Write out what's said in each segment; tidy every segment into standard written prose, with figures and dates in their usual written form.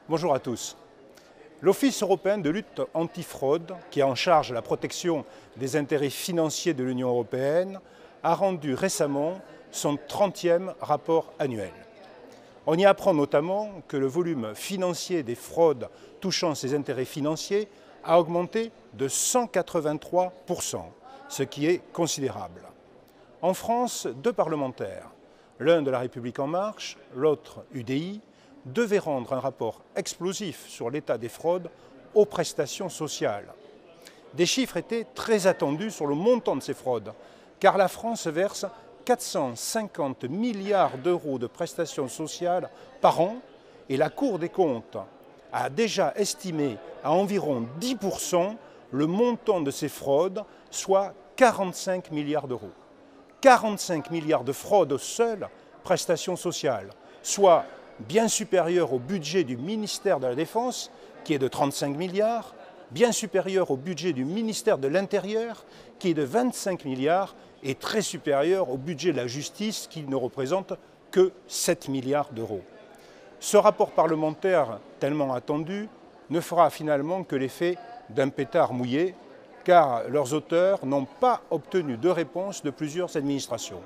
Bonjour à tous. L'Office européen de lutte antifraude, qui est en charge de la protection des intérêts financiers de l'Union européenne, a rendu récemment son 30e rapport annuel. On y apprend notamment que le volume financier des fraudes touchant ces intérêts financiers a augmenté de 183%, ce qui est considérable. En France, deux parlementaires, l'un de La République En Marche, l'autre UDI, devaient rendre un rapport explosif sur l'état des fraudes aux prestations sociales. Des chiffres étaient très attendus sur le montant de ces fraudes, car la France verse 450 milliards d'euros de prestations sociales par an et la Cour des comptes a déjà estimé à environ 10% le montant de ces fraudes, soit 45 milliards d'euros. 45 milliards de fraudes aux seules prestations sociales, soit bien supérieur au budget du ministère de la Défense, qui est de 35 milliards, bien supérieur au budget du ministère de l'Intérieur, qui est de 25 milliards, et très supérieur au budget de la justice, qui ne représente que 7 milliards d'euros. Ce rapport parlementaire tellement attendu ne fera finalement que l'effet d'un pétard mouillé, car leurs auteurs n'ont pas obtenu de réponse de plusieurs administrations.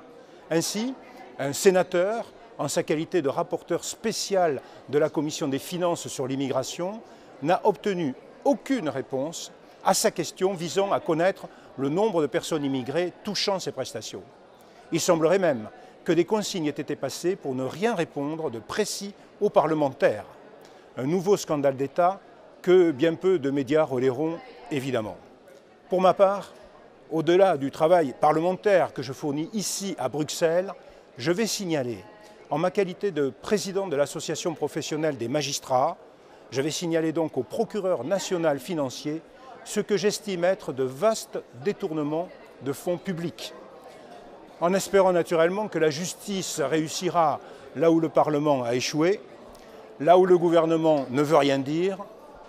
Ainsi, un sénateur, en sa qualité de rapporteur spécial de la Commission des finances sur l'immigration, n'a obtenu aucune réponse à sa question visant à connaître le nombre de personnes immigrées touchant ces prestations. Il semblerait même que des consignes aient été passées pour ne rien répondre de précis aux parlementaires. Un nouveau scandale d'État que bien peu de médias relayeront évidemment. Pour ma part, au-delà du travail parlementaire que je fournis ici à Bruxelles, je vais signaler, en ma qualité de président de l'association professionnelle des magistrats, je vais signaler donc au procureur national financier ce que j'estime être de vastes détournements de fonds publics. En espérant naturellement que la justice réussira là où le Parlement a échoué, là où le gouvernement ne veut rien dire.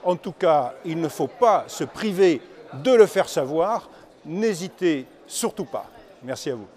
En tout cas, il ne faut pas se priver de le faire savoir. N'hésitez surtout pas. Merci à vous.